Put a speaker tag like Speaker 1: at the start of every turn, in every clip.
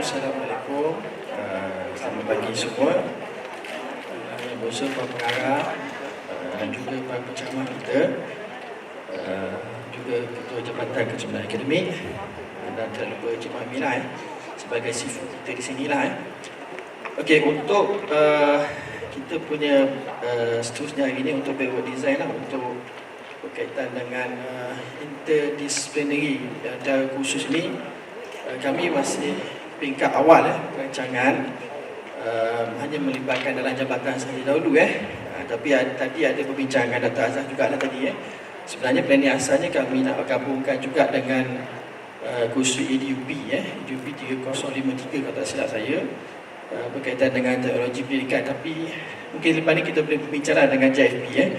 Speaker 1: Assalamualaikum. Selamat pagi semua. Yang berusaha para pengarah dan juga para penceramah kita, juga Ketua Jabatan Kejemahan Akademik, dan tak lupa Encik Mahmila sebagai sifu kita di sinilah. Okey, untuk kita punya seterusnya hari ini untuk backward design lah, untuk berkaitan dengan interdisciplinary antara kursus ini, kami masih peringkat awal perancangan, hanya melibatkan dalam jabatan sahaja dahulu tapi tadi ada perbincangan Dr. Azhar juga lah tadi sebenarnya planning asalnya kami nak gabungkan juga dengan kursus EDUP EDUP 3053 kalau tak silap saya, berkaitan dengan teknologi pendidikan, tapi mungkin lepas ni kita boleh berbincang dengan JFP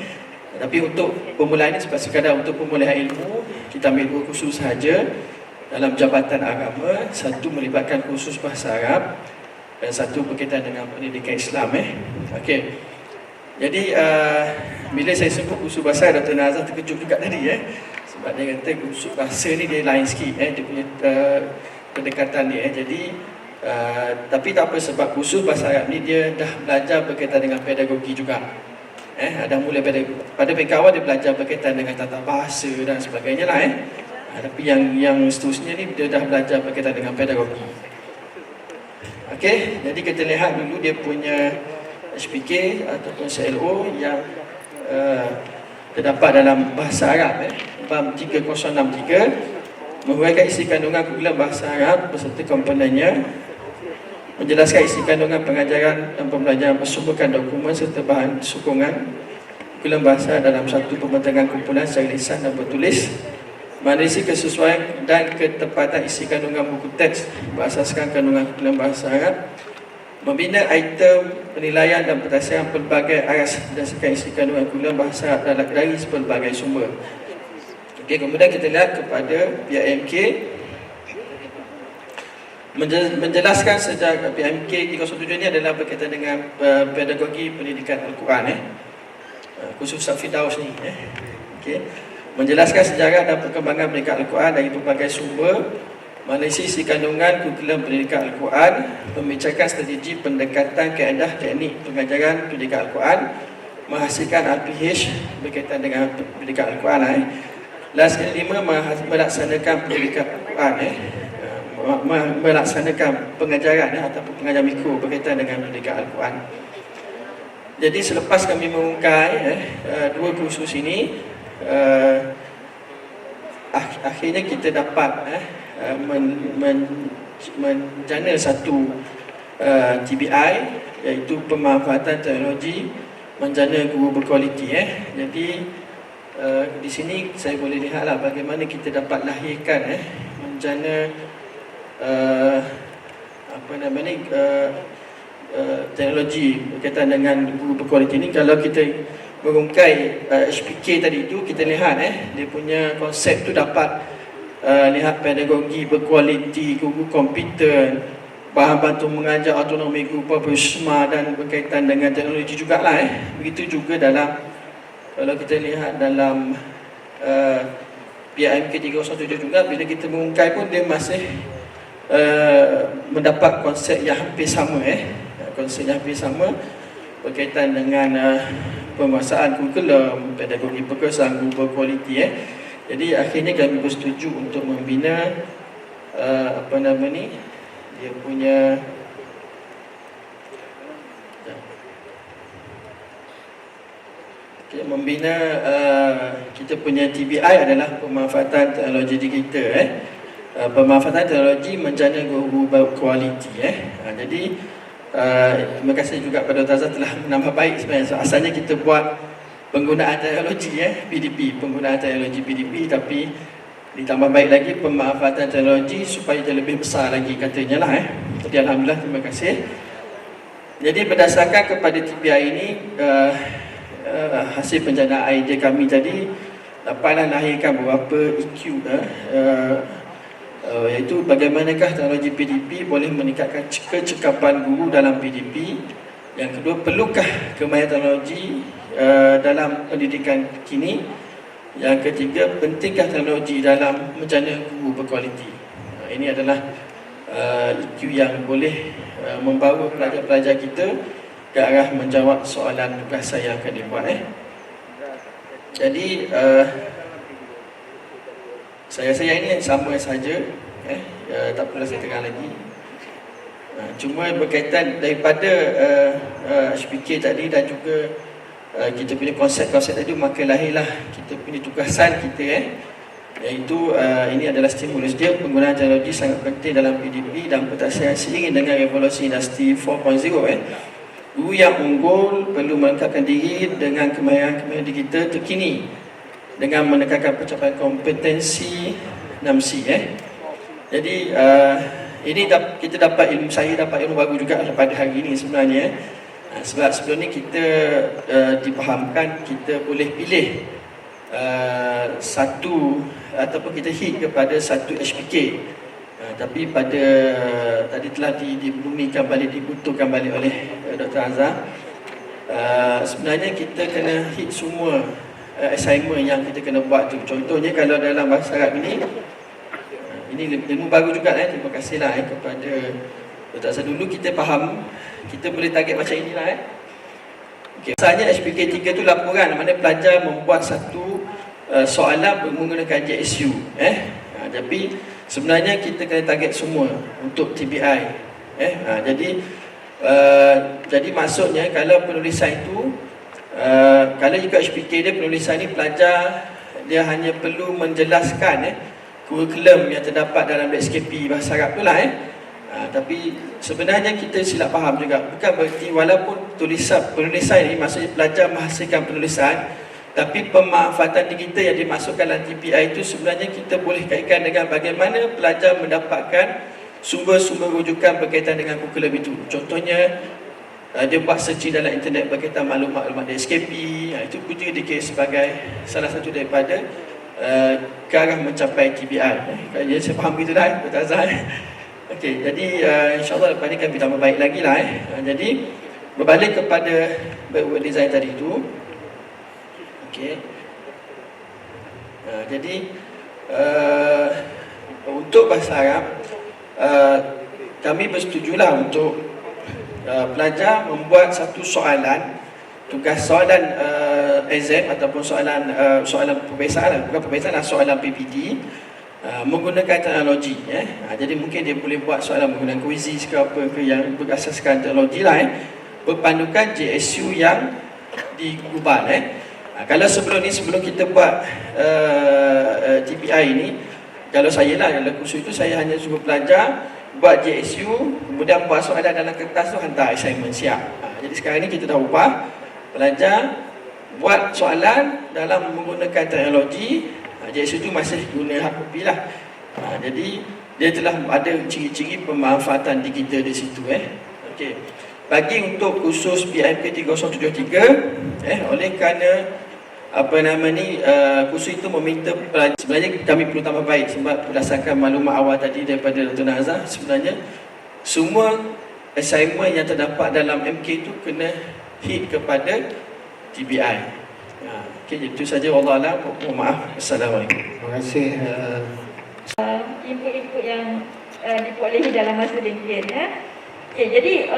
Speaker 1: tapi untuk permulaan ini sebab sekadar untuk pemulihan ilmu kita ambil 2 kursus sahaja dalam Jabatan Agama, satu melibatkan kursus bahasa Arab dan satu berkaitan dengan pendidikan Islam. Okey. Jadi bila saya sebut kursus bahasa, Dr. Nazar terkejut juga tadi sebab dia kata kursus bahasa ni dia lain sikit dia punya pendekatan dia. Jadi tapi tak apa, sebab kursus bahasa Arab ni dia dah belajar berkaitan dengan pedagogi juga. Dah mulai pada peringkat awal dia belajar berkaitan dengan tata bahasa dan sebagainya lah tapi yang seterusnya ni dia dah belajar berkaitan dengan pedagogi. Okey, jadi kita lihat dulu dia punya HPK ataupun CLO yang terdapat dalam bahasa Arab BAM 3063, menguraikan isi kandungan kurikulum bahasa Arab beserta komponennya, menjelaskan isi kandungan pengajaran dan pembelajaran, bersumberkan dokumen serta bahan sokongan kurikulum bahasa dalam satu pembentangan kumpulan secara lisan dan bertulis, menganalisis kesesuaian dan ketepatan isi kandungan buku teks berasaskan kandungan kurikulum bahasa Arab, membina item penilaian dan berdasarkan pelbagai aras berdasarkan isi kandungan kurikulum bahasa Arab dari pelbagai sumber. Okey, kemudian kita lihat kepada PIMK, menjelaskan sejarah PIMK 317 ini adalah berkaitan dengan pedagogi pendidikan Al-Quran khusus Firdaus ni. Okey, menjelaskan sejarah dan perkembangan pendidikan Al-Quran dari berbagai sumber, menganalisis isi kandungan kurikulum pendidikan Al-Quran, membicarakan strategi pendekatan kaedah teknik pengajaran pendidikan Al-Quran, menghasilkan RPH berkaitan dengan pendidikan Al-Quran. Dan sekali 5, melaksanakan pendidikan Al-Quran melaksanakan pengajaran ataupun pengajaran mikro berkaitan dengan pendidikan Al-Quran. Jadi selepas kami mengungkai 2 kursus ini, akhirnya kita dapat menjana satu TBI, iaitu pemanfaatan teknologi menjana guru berkualiti. Jadi di sini saya boleh lihatlah bagaimana kita dapat lahirkan menjana teknologi berkaitan dengan guru berkualiti ini. Kalau kita merungkai HPK tadi itu, kita lihat dia punya konsep tu dapat lihat pedagogi berkualiti, guru kompeten, bahan bantu mengajar autonomi guru profesional dan berkaitan dengan teknologi jugalah. Begitu juga dalam, kalau kita lihat dalam PIMK 317 juga, bila kita merungkai pun dia masih mendapat konsep yang hampir sama konsep yang hampir sama berkaitan dengan penguasaan kurikulum, pedagogi perkosaan guru berkualiti. Jadi akhirnya kami bersetuju untuk membina dia punya membina kita punya TBI adalah pemanfaatan teknologi digital pemanfaatan teknologi menjana guru berkualiti. Jadi terima kasih juga pada Dr. Azhar telah menambah baik sebenarnya. Asalnya kita buat penggunaan teknologi PDP, penggunaan teknologi PDP, tapi ditambah baik lagi pemanfaatan teknologi supaya dia lebih besar lagi katanya lah. Jadi alhamdulillah, terima kasih. Jadi berdasarkan kepada TBI ini, hasil penjanaan idea kami tadi dapatlah lahirkan beberapa EQ iaitu bagaimanakah teknologi PDP boleh meningkatkan kecekapan guru dalam PDP. Yang kedua, perlukah kemahiran teknologi dalam pendidikan kini. Yang ketiga, pentingkah teknologi dalam menjana guru berkualiti. Ini adalah EQ yang boleh membawa pelajar-pelajar kita ke arah menjawab soalan tugasan yang akan dibuat. Jadi saya rasa yang ini sama saja, tak perlu saya terang lagi. Cuma berkaitan daripada HPK tadi dan juga kita punya konsep-konsep tadi, maka lahirlah kita punya tugasan kita, iaitu ini adalah stimulus dia. Penggunaan teknologi sangat penting dalam PDP dan pentaksiran seiring dengan revolusi industri 4.0. Guru yang unggul perlu melengkapkan diri dengan kemahiran-kemahiran digital terkini dengan menekankan pencapaian kompetensi 6C. Jadi ini kita dapat ilmu, saya dapat ilmu baru juga pada hari ini sebenarnya. Sebab sebelum ni kita dipahamkan kita boleh pilih satu ataupun kita hit kepada satu HPK. Tapi pada tadi telah dibumikan balik, dibutuhkan balik oleh Dr. Azhar. Sebenarnya kita kena hit semua assignment yang kita kena buat tu. Contohnya kalau dalam bahasa Arab ini ilmu baru juga. Terima kasihlah kepada Dr. Azhar. Dulu kita faham, kita boleh target macam inilah. Okay. Misalnya HPK 3 tu laporan, mana pelajar membuat satu soalan menggunakan JSU. Tapi sebenarnya kita kena target semua untuk TBI. Jadi maksudnya kalau penulisan itu, kalau ikut HPK dia, penulisan ni pelajar dia hanya perlu menjelaskan kurikulum yang terdapat dalam DSKP bahasa Arab tu lah. Tapi sebenarnya kita silap faham juga. Bukan berarti walaupun penulisan ini maksudnya pelajar menghasilkan penulisan, tapi pemanfaatan digital yang dimasukkan dalam TPI itu sebenarnya kita boleh kaitkan dengan bagaimana pelajar mendapatkan sumber-sumber rujukan berkaitan dengan kurikulum itu. Contohnya dia buat searching dalam internet berkaitan maklumat-maklumat DSKP. Itu pun juga dikira sebagai salah satu daripada ke arah mencapai TBI. Jadi saya faham itu dah, Dr. Azhar. Okey, jadi insyaAllah lepas ni kan kita tambah baik lagi lah. Jadi berbalik kepada web design tadi itu. Okey. Jadi untuk bahasa Arab, kami bersetujulah untuk pelajar membuat satu soalan, tugas soalan exam ataupun soalan peperiksaan, bukan peperiksaan, soalan PPT menggunakan teknologi. Jadi mungkin dia boleh buat soalan menggunakan quizzes ke apa ke yang berasaskan teknologi lah, berpandukan JSU yang digubal. Kalau sebelum kita buat TPI ini, kalau saya lah dalam kursus itu, saya hanya suruh pelajar buat JSU, kemudian buat soalan dalam kertas tu, hantar assignment siap. Jadi sekarang ni kita dah ubah, pelajar buat soalan dalam menggunakan teknologi. JSU itu masih guna hard copy lah. Jadi dia telah ada ciri-ciri pemanfaatan digital di situ. Okey. Bagi untuk khusus PMK 3073, oleh kerana kursus itu meminta pelajar, sebenarnya kami perlu tambah baik sebab berdasarkan maklumat awal tadi daripada Dr. Nazar, sebenarnya semua assignment yang terdapat dalam MK itu kena hit kepada TBI. Okey, itu saja. Wallahualam. Mohon maaf. Assalamualaikum.
Speaker 2: Terima kasih. Input-input yang diperolehi dalam masa demikian. Okay, jadi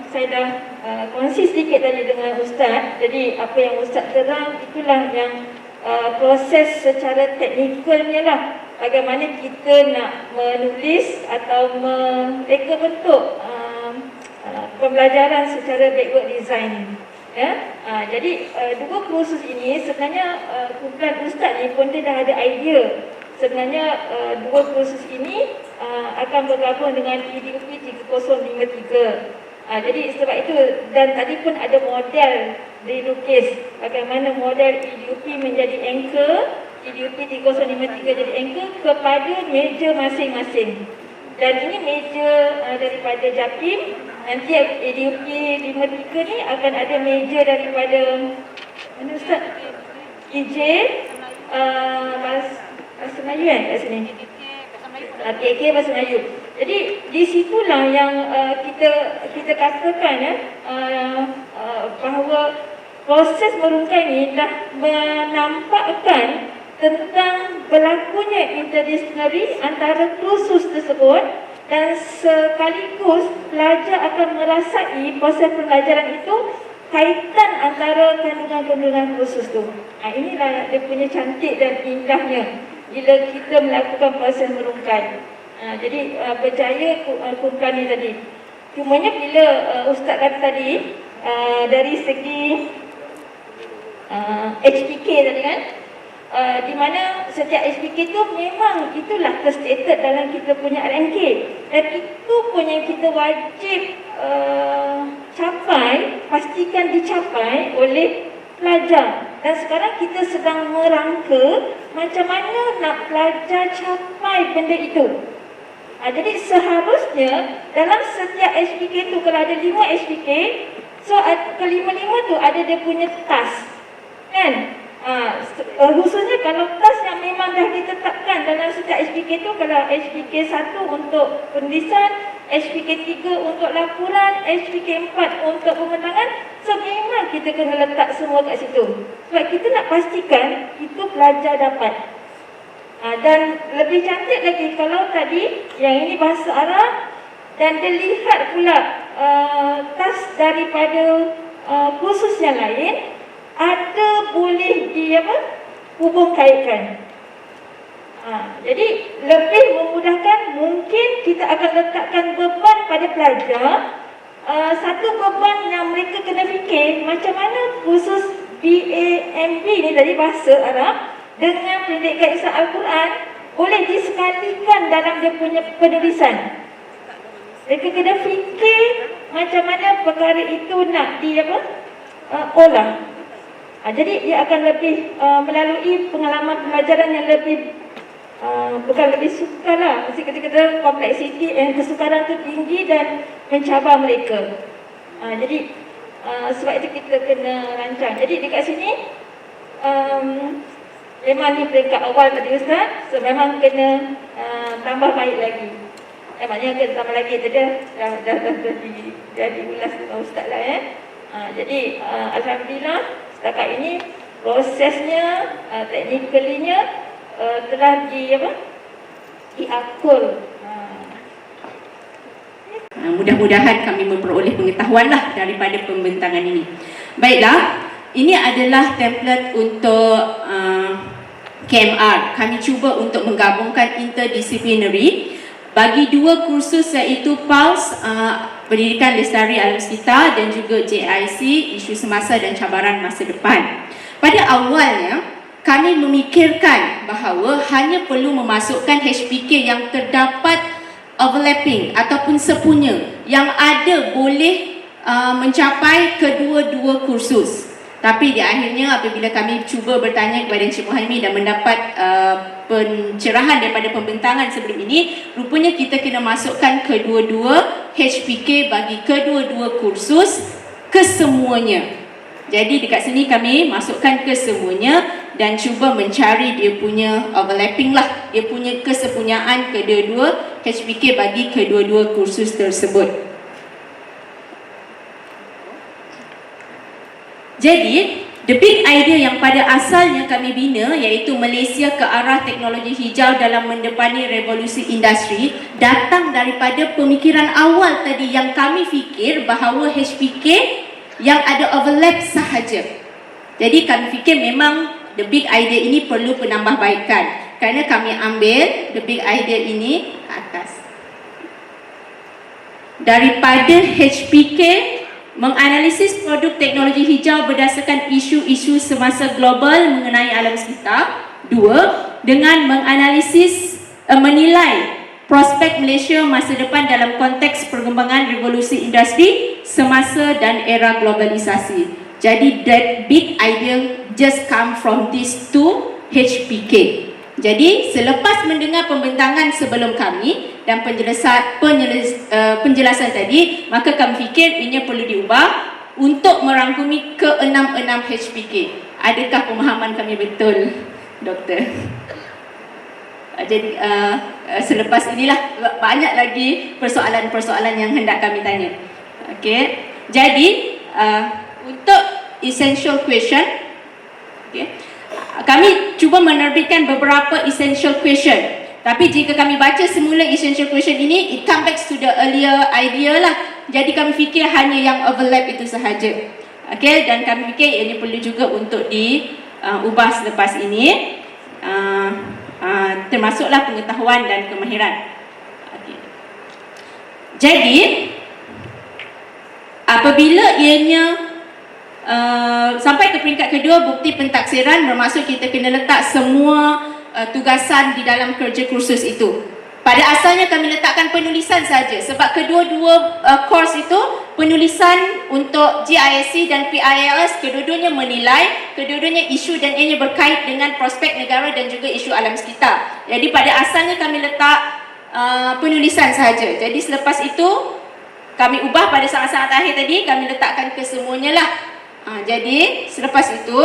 Speaker 2: saya dah kongsi sedikit tadi dengan Ustaz. Jadi apa yang Ustaz terang itulah yang proses secara teknikalnya lah. Bagaimana kita nak menulis atau mereka bentuk pembelajaran secara backward design. Jadi dua kursus ini sebenarnya kumpulan Ustaz ni pun dia dah ada idea. Sebenarnya dua kursus ini akan bergabung dengan PDUP 3053. Jadi sebab itu, dan tadi pun ada model dilukis bagaimana model PDUP menjadi anchor, PDUP 3053 jadi anchor kepada meja masing-masing. Dan ini meja daripada JAPIM. Nanti PDUP 53 ni akan ada meja daripada mana Ustaz? EJ Bahasa Melayu kat sini. KK Bahasa Melayu. Jadi di situlah yang kita katakan bahawa proses merungkai ini dah menampakkan tentang berlakunya interdisciplinary antara kursus tersebut dan sekaligus pelajar akan merasai proses pembelajaran itu kaitan antara kandungan-kandungan khusus tu. Inilah dia punya cantik dan indahnya bila kita melakukan proses merungkai. Jadi berjaya Kumkan ni tadi. Cumanya bila Ustaz kata tadi dari segi HPK tadi kan, di mana setiap HPK tu memang itulah terstated dalam kita punya RMK, dan itu pun yang kita wajib capai, pastikan dicapai oleh pelajar. Dan sekarang kita sedang merangka macam mana nak pelajar capai benda itu. Jadi seharusnya dalam setiap HPK tu, kalau ada 5 HPK, so kelima-lima tu ada dia punya task, kan? Khususnya kalau task yang memang dah ditetapkan dalam setiap HPK tu, kalau HPK 1 untuk penulisan, HPK 3 untuk laporan, HPK 4 untuk pembentangan, so memang kita kena letak semua kat situ. Sebab kita nak pastikan itu pelajar dapat. Dan lebih cantik lagi kalau tadi yang ini bahasa Arab dan dilihat pula task daripada kursus yang lain ada boleh hubung kaitkan. Jadi lebih memudahkan, mungkin kita akan letakkan beban pada pelajar. Satu beban yang mereka kena fikir, macam mana khusus BAMB ni tadi bahasa Arab dengan pendidikan Islam Al-Quran boleh disekalikan dalam dia punya penulisan. Mereka kena fikir macam mana perkara itu nak olah. Jadi dia akan lebih melalui pengalaman pembelajaran yang lebih bukan lebih sukar lah. Mesti kita kompleksiti kesukaran tu tinggi dan mencabar mereka. Jadi sebab itu kita kena rancang. Jadi dekat sini memang ni peringkat awal tadi Ustaz, so memang kena tambah baik lagi. Maknanya kena tambah lagi, dah diulas dengan Ustaz lah ya. Jadi alhamdulillah setakat ini prosesnya, teknikalinya telah diatur.
Speaker 3: Mudah-mudahan kami memperoleh pengetahuan lah daripada pembentangan ini. Baiklah, ini adalah template untuk KMR. Kami cuba untuk menggabungkan interdisciplinary bagi 2 kursus, iaitu PULSE, Pendidikan Lestari Alam Sekitar, dan juga JIC, Isu Semasa dan Cabaran Masa Depan. Pada awalnya, kami memikirkan bahawa hanya perlu memasukkan HPK yang terdapat overlapping ataupun sepunya, yang ada boleh mencapai kedua-dua kursus. Tapi di akhirnya apabila kami cuba bertanya kepada Encik Muhaimi dan mendapat pencerahan daripada pembentangan sebelum ini, rupanya kita kena masukkan kedua-dua HPK bagi kedua-dua kursus kesemuanya. Jadi dekat sini kami masukkan kesemuanya dan cuba mencari dia punya overlapping lah, dia punya kesepunyaan kedua-dua HPK bagi kedua-dua kursus tersebut. Jadi, the big idea yang pada asalnya kami bina, iaitu Malaysia ke arah teknologi hijau dalam mendepani revolusi industri, datang daripada pemikiran awal tadi yang kami fikir bahawa HPK yang ada overlap sahaja. Jadi kami fikir memang the big idea ini perlu penambahbaikan, kerana kami ambil the big idea ini atas daripada HPK menganalisis produk teknologi hijau berdasarkan isu-isu semasa global mengenai alam sekitar. 2, dengan menganalisis menilai prospek Malaysia masa depan dalam konteks perkembangan revolusi industri semasa dan era globalisasi. Jadi that big idea just come from these 2 HPK. Jadi selepas mendengar pembentangan sebelum kami dan penjelasan tadi, maka kami fikir ini perlu diubah untuk merangkumi ke-6 HPK. Adakah pemahaman kami betul, Doktor? Jadi selepas inilah banyak lagi persoalan-persoalan yang hendak kami tanya. Okey. Jadi untuk essential question, okey, kami cuba menerbitkan beberapa essential question. Tapi jika kami baca semula essential question ini, it come back to the earlier idea lah. Jadi kami fikir hanya yang overlap itu sahaja. Okay, dan kami fikir ini perlu juga untuk diubah selepas ini. Termasuklah pengetahuan dan kemahiran. Okay. Jadi apabila ianya sampai ke peringkat kedua, bukti pentaksiran, bermaksud kita kena letak semua tugasan di dalam kerja kursus itu. Pada asalnya kami letakkan penulisan saja sebab kedua-dua course itu penulisan untuk GISC dan PILS, kedua-duanya menilai, kedua-duanya isu dan ianya berkait dengan prospek negara dan juga isu alam sekitar. Jadi pada asalnya kami letak penulisan saja. Jadi selepas itu kami ubah pada saat-saat akhir tadi, kami letakkan kesemuanya lah. Jadi selepas itu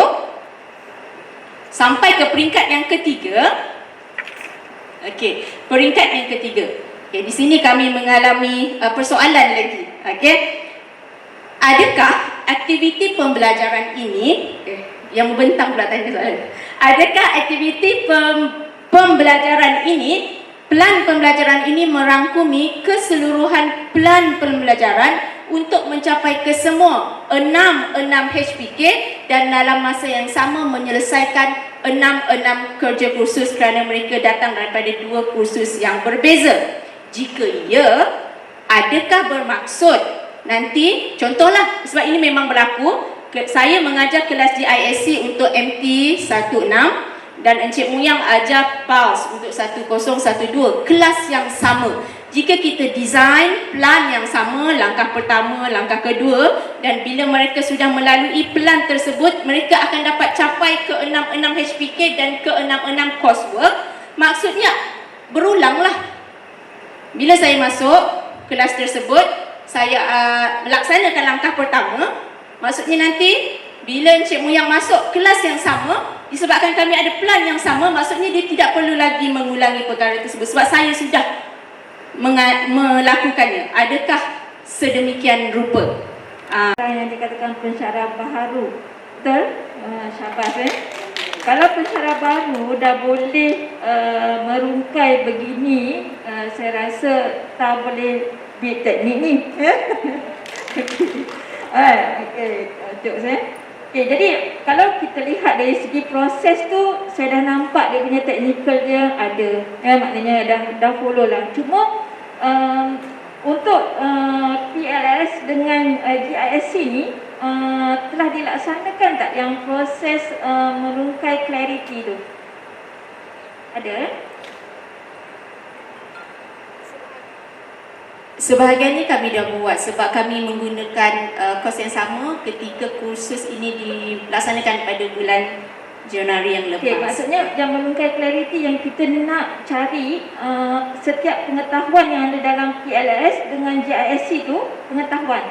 Speaker 3: sampai ke peringkat yang ketiga. Okey, peringkat yang ketiga. Okey, di sini kami mengalami persoalan lagi. Okey. Adakah aktiviti pembelajaran ini yang membentang pula tanya soalan. Adakah aktiviti pembelajaran ini, plan pembelajaran ini merangkumi keseluruhan plan pembelajaran untuk mencapai kesemua 6 HPK dan dalam masa yang sama menyelesaikan 6 kerja kursus kerana mereka datang daripada 2 kursus yang berbeza. Jika ya, adakah bermaksud nanti, contohlah sebab ini memang berlaku, saya mengajar kelas GISC untuk MT 16 dan Encik Muyang ajar PALS untuk 1012, kelas yang sama. Jika kita design plan yang sama, langkah pertama, langkah kedua, dan bila mereka sudah melalui plan tersebut, mereka akan dapat capai ke 6 HPK dan ke 6 coursework. Maksudnya berulanglah. Bila saya masuk kelas tersebut, saya melaksanakan langkah pertama. Maksudnya nanti bila Encik Muyang masuk kelas yang sama, disebabkan kami ada plan yang sama, maksudnya dia tidak perlu lagi mengulangi perkara tersebut sebab saya sudah melakukannya. Adakah sedemikian rupa?
Speaker 2: Yang dikatakan pensyarah baharu, betul? Syabas Kalau pensyarah baru dah boleh merungkai begini, saya rasa tak boleh bid teknik ni. Okey, jokes Okey, jadi kalau kita lihat dari segi proses tu, saya dah nampak dia punya technical dia ada. Maknanya dah follow lah. Cuma untuk PLS dengan GISC ni telah dilaksanakan tak yang proses merungkai clarity tu? Ada?
Speaker 3: Sebahagiannya kami dah buat sebab kami menggunakan kos yang sama ketika kursus ini dilaksanakan pada bulan Januari yang lepas.
Speaker 2: Okay, maksudnya yang merungkai clarity yang kita nak cari setiap pengetahuan yang ada dalam PLS dengan GISC tu, pengetahuan,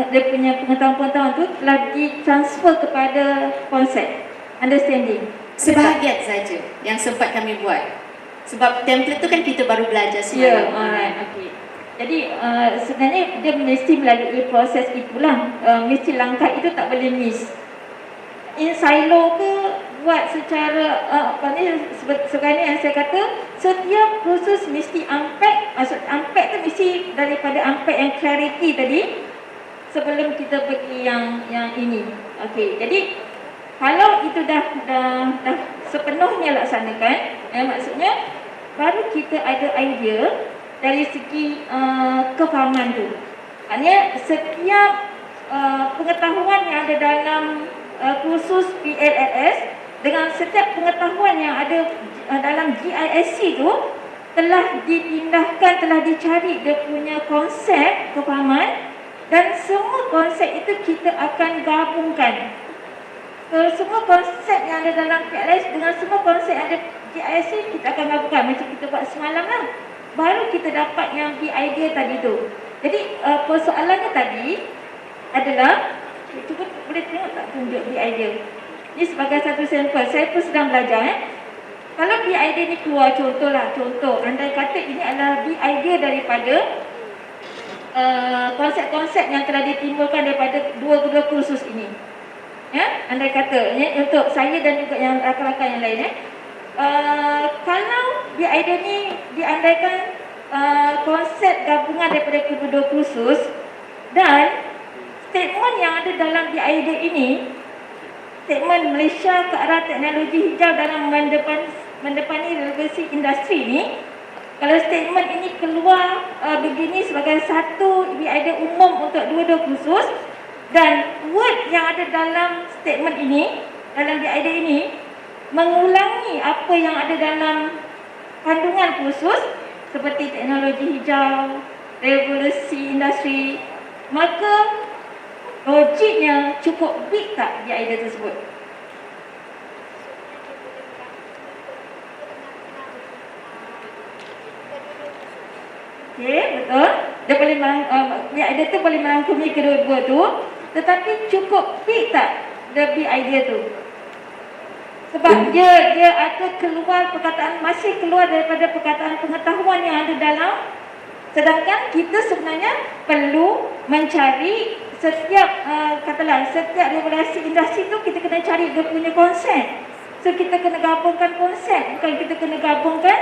Speaker 2: dia punya pengetahuan-pengetahuan tu telah ditransfer kepada konsep, understanding.
Speaker 3: Sebahagian saja yang sempat kami buat. Sebab template tu kan kita baru belajar semalam.
Speaker 2: Alright, okey. Jadi sebenarnya dia mesti melalui proses itulah, mesti langkah itu tak boleh miss. In silo ke buat secara sebenarnya yang saya kata setiap kursus mesti unpack. Maksud unpack tu mesti daripada unpack yang clarity tadi sebelum kita pergi yang ini. Okey, jadi kalau itu dah sepenuhnya laksanakan, maksudnya baru kita ada idea dari segi kefahaman tu. Maksudnya setiap pengetahuan yang ada dalam kursus PLS dengan setiap pengetahuan yang ada dalam GISC tu telah dipindahkan, telah dicari dia punya konsep kefahaman dan semua konsep itu kita akan gabungkan. Semua konsep yang ada dalam PLS dengan semua konsep yang ada GISC kita akan gabungkan macam kita buat semalam lah. Baru kita dapat yang idea tadi tu. Jadi persoalannya tadi adalah, cuba boleh tengok tak tunjuk idea. Ini sebagai satu sampel. Saya pun sedang belajar. Kalau idea ni keluar, contoh, andai kata ini adalah idea daripada konsep-konsep yang telah ditimbulkan daripada dua kursus ini. Andai kata untuk saya dan juga yang rakan-rakan yang lain. Kalau BID ni diandaikan konsep gabungan daripada kedua-dua kursus, dan statement yang ada dalam BID ini, statement Malaysia ke arah teknologi hijau dalam mendepani revolusi industri ni, kalau statement ini keluar begini sebagai satu BID umum untuk dua-dua kursus, dan word yang ada dalam statement ini, dalam BID ini mengulangi apa yang ada dalam kandungan kursus seperti teknologi hijau, revolusi industri, maka logiknya cukup big tak BID tersebut? Okey, betul. Dia boleh BID tu boleh merangkumi kedua-dua tu, tetapi cukup big tak the BID tu? Sebab dia ada keluar perkataan, masih keluar daripada perkataan pengetahuan yang ada dalam, sedangkan kita sebenarnya perlu mencari setiap katalah setiap revolusi industri tu kita kena cari dia punya konsep. So kita kena gabungkan konsep, bukan kita kena gabungkan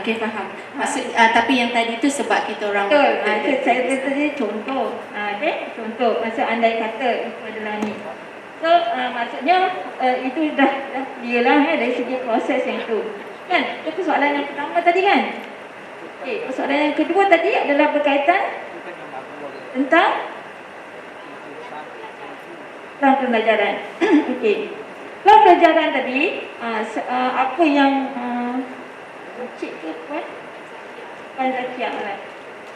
Speaker 3: Okey, faham. Maksud tapi yang tadi tu sebab kita orang
Speaker 2: betul. Saya tadi contoh. Okey, contoh masa andai kata itu adalah ni. So maksudnya itu dah dialah dari segi proses yang tu. Kan? Itu persoalan yang pertama tadi kan? Okey, persoalan yang kedua tadi adalah berkaitan tentang pembelajaran. Okey. Pembelajaran tadi apa yang Cik tu Puan Zakiah lah.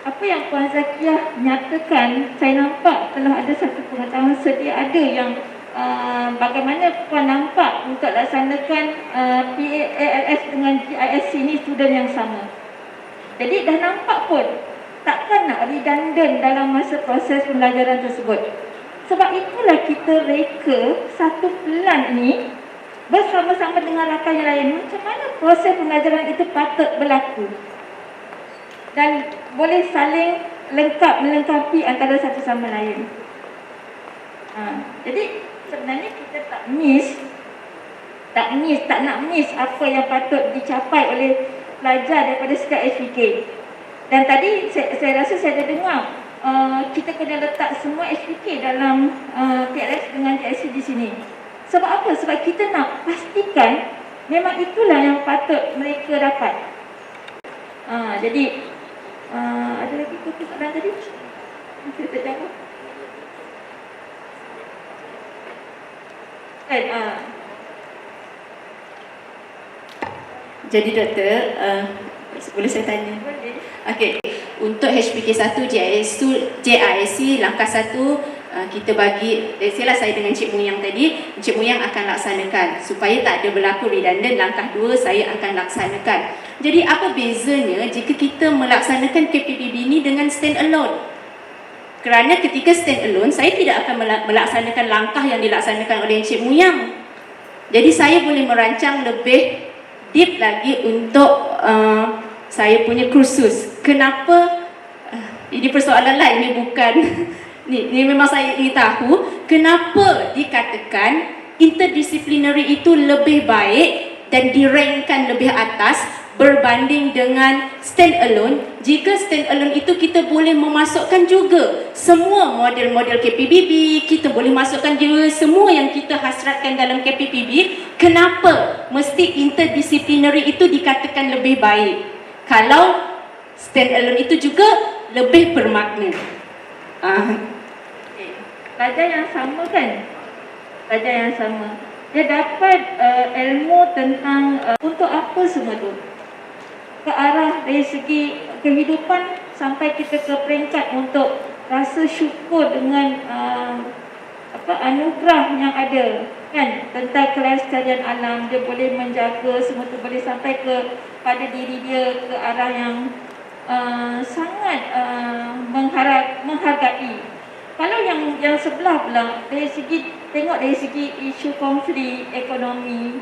Speaker 2: Apa yang Puan Zakiah nyatakan, saya nampak telah ada satu pengetahuan sedia ada yang bagaimana Puan nampak untuk laksanakan PALS dengan GISC ni student yang sama. Jadi dah nampak pun takkan nak redundant dalam masa proses pembelajaran tersebut. Sebab itulah kita reka satu pelan ini bersama-sama dengan rakan yang lain, macam mana proses pembelajaran itu patut berlaku dan boleh saling melengkapi antara satu sama lain. Jadi sebenarnya kita tak nak miss apa yang patut dicapai oleh pelajar daripada setiap HPK. Dan tadi saya rasa saya ada dengar kita kena letak semua HPK dalam PLS dengan GISC di sini. Sebab apa? Sebab kita nak pastikan memang itulah yang patut mereka dapat. Jadi ada lagi persoalan tadi? Saya tak jawab.
Speaker 3: Jadi doktor, boleh saya tanya?
Speaker 2: Boleh.
Speaker 3: Okey, untuk HPK 1 JISC langkah 1 kita bagi, saya dengan Cik Muyang tadi, Cik Muyang akan laksanakan supaya tak ada berlaku redundant. Langkah 2 saya akan laksanakan. Jadi apa bezanya jika kita melaksanakan KPPB ni dengan stand alone? Kerana ketika stand alone, saya tidak akan melaksanakan langkah yang dilaksanakan oleh Cik Muyang. Jadi saya boleh merancang lebih deep lagi untuk saya punya kursus. Kenapa? Ini persoalan lain, ini bukan Ni memang saya ingin tahu kenapa dikatakan interdisciplinary itu lebih baik dan dirankkan lebih atas berbanding dengan stand alone. Jika stand alone itu kita boleh memasukkan juga semua model-model KPPB, kita boleh masukkan juga semua yang kita hasratkan dalam KPPB. Kenapa mesti interdisciplinary itu dikatakan lebih baik kalau stand alone itu juga lebih bermakna?
Speaker 2: Pelajar yang sama kan? Pelajar yang sama, dia dapat ilmu tentang untuk apa semua tu, ke arah dari segi kehidupan sampai kita ke peringkat untuk rasa syukur dengan anugerah yang ada kan, tentang kelestarian alam. Dia boleh menjaga semua tu, boleh sampai ke pada diri dia ke arah yang sangat menghargai. Kalau yang sebelah pula, dari segi tengok dari segi isu konflik ekonomi,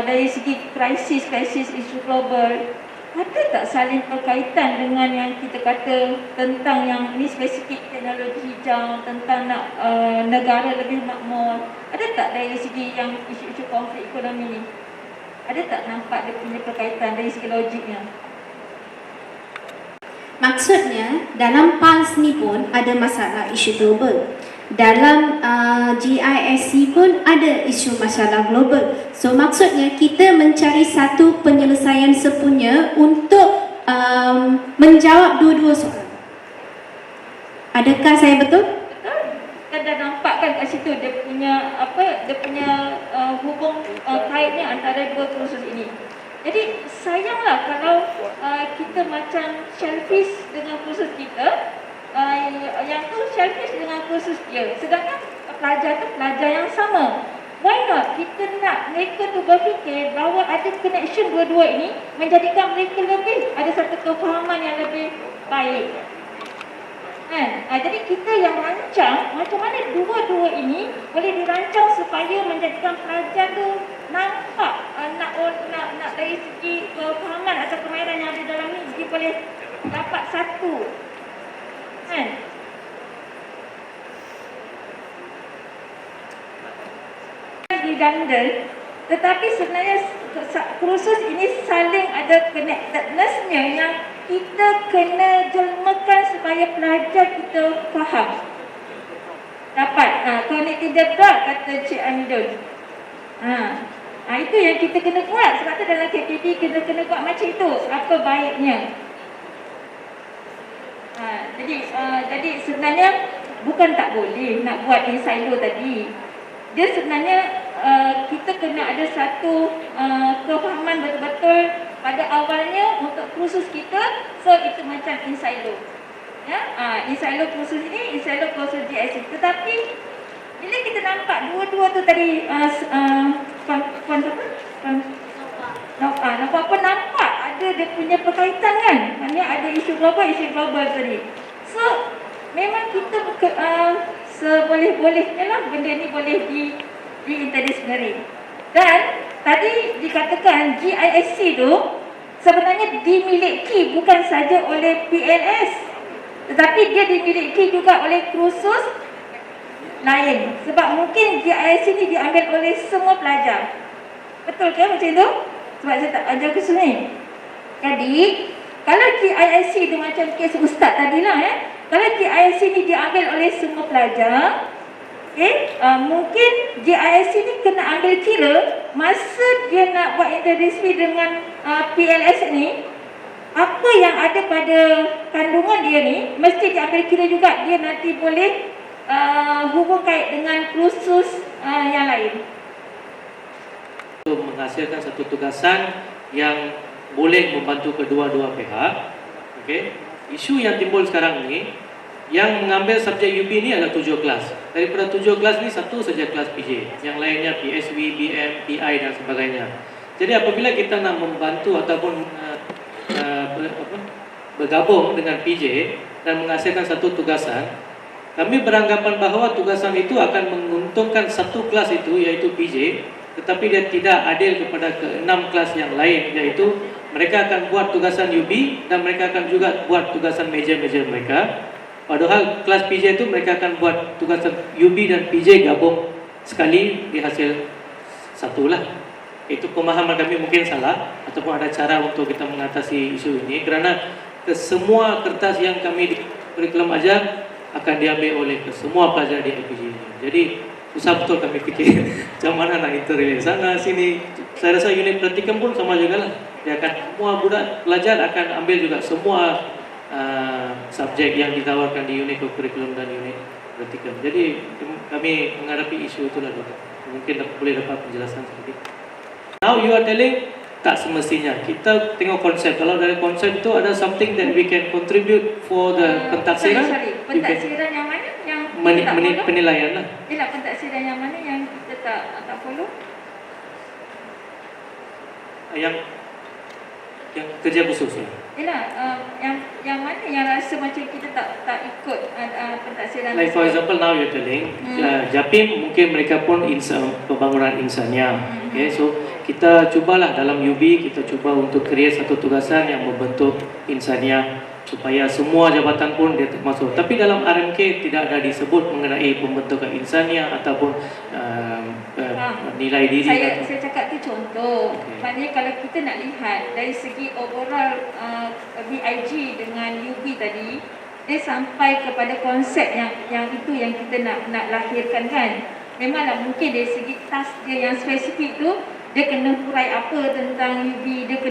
Speaker 2: dari segi krisis isu global, ada tak saling berkaitan dengan yang kita kata tentang yang ini spesifik teknologi hijau, tentang nak negara lebih makmur? Ada tak dari segi yang isu-isu konflik ekonomi ni? Ada tak nampak dia punya berkaitan dari segi logiknya?
Speaker 4: Maksudnya dalam PALS ni pun ada masalah isu global. Dalam GISC pun ada isu masalah global. So maksudnya kita mencari satu penyelesaian sepunya untuk menjawab dua-dua soalan. Adakah saya betul?
Speaker 2: Betul. Kan dah nampak kan kat situ dia punya hubung kaitnya antara dua kursus ini. Jadi sayanglah kalau kita macam selfish dengan kursus kita, yang tu selfish dengan kursus dia. Sedangkan pelajar tu pelajar yang sama. Why not kita nak mereka tu berfikir bahawa ada connection dua-dua ini menjadikan mereka lebih ada satu kefahaman yang lebih baik. Kan? Jadi kita yang rancang macam mana dua-dua ini boleh dirancang supaya menjadikan pelajar tu nampak nak dari segi kefahaman atau kemahiran yang ada dalam ni dia boleh dapat satu. Kan? Redundant, tetapi sebenarnya kursus ini saling ada connectedness-nya yang kita kena jelmakan supaya pelajar kita faham. Dapat connected the dot kata Cik Amidun. Itu yang kita kena buat. Sebab tu dalam KPP kita kena buat macam itu. Apa baiknya. Jadi sebenarnya bukan tak boleh nak buat in silo tadi. Dia sebenarnya kita kena ada satu kefahaman betul-betul pada awalnya untuk kursus kita. So itu macam in silo. Ya, in silo kursus ini, in silo kursus GISC. Tetapi bila kita nampak dua-dua tu tadi nampak ada dia punya berkaitan kan. Maknanya ada isu global tadi. So memang kita seboleh-bolehnya lah benda ni boleh diinterdisciplinary. Dan tadi dikatakan GISC tu sebenarnya dimiliki bukan saja oleh PLS, tetapi dia dimiliki juga oleh kursus lain. Sebab mungkin GISC ni diambil oleh semua pelajar. Betul ke macam tu? Sebab saya tak ajar kursus ni. Jadi kalau GISC tu macam kes ustaz tadilah kalau GISC ni diambil oleh semua pelajar, mungkin GISC ni kena ambil kira masa dia nak buat interdisiplin dengan PLS ni, apa yang ada pada kandungan dia ni mesti diambil kira juga. Dia nanti boleh hubung kait dengan kursus yang lain.
Speaker 5: Untuk menghasilkan satu tugasan yang boleh membantu kedua-dua pihak. Isu yang timbul sekarang ni, yang mengambil subjek UB ni ada 7 kelas. Daripada 7 kelas ni, satu saja kelas PJ. Yang lainnya PSW, BM, PI dan sebagainya. Jadi apabila kita nak membantu ataupun bergabung dengan PJ dan menghasilkan satu tugasan, kami beranggapan bahawa tugasan itu akan menguntungkan satu kelas itu, iaitu PJ, tetapi dia tidak adil kepada ke-6 kelas yang lain, iaitu mereka akan buat tugasan UB dan mereka akan juga buat tugasan major-major mereka. Padahal kelas PJ itu mereka akan buat tugasan UB dan PJ gabung sekali di hasil satu lah. Itu pemahaman kami mungkin salah, ataupun ada cara untuk kita mengatasi isu ini, kerana semua kertas yang kami di kurikulum ajar akan diambil oleh semua pelajar di LPG ini. Jadi susah betul kami fikir macam mana nak interrelate sana sini. Saya rasa unit praktikum pun sama juga lah. Dia akan semua budak pelajar akan ambil juga semua subjek yang ditawarkan di unit kurikulum dan unit praktikum. Jadi kami menghadapi isu itulah doktor. Mungkin boleh dapat penjelasan sedikit. Now you are telling tak semestinya. Kita tengok konsep. Kalau dari konsep itu ada something that we can contribute for the pentaksiran.
Speaker 2: Pentaksiran yang mana yang
Speaker 5: penilaian lah.
Speaker 2: Yalah, pentaksiran yang mana yang kita tak follow? Yang
Speaker 5: kerja khusus ya.
Speaker 2: Yalah, yang mana yang rasa macam kita tak ikut pentaksiran.
Speaker 5: Like for example now you're telling Japim mungkin mereka pun pembangunan insannya. Okay, so kita cubalah dalam UB, kita cuba untuk create satu tugasan yang membentuk insaniah supaya semua jabatan pun dia termasuk. Tapi dalam RMK tidak ada disebut mengenai pembentukan insaniah ataupun nilai diri.
Speaker 2: Saya cakap tu contoh. Maknanya kalau kita nak lihat dari segi overall BIG dengan UB tadi, dia sampai kepada konsep yang itu yang kita nak lahirkan kan. Memanglah mungkin dari segi task dia yang spesifik tu, dia kena hurai apa tentang UB, dia kena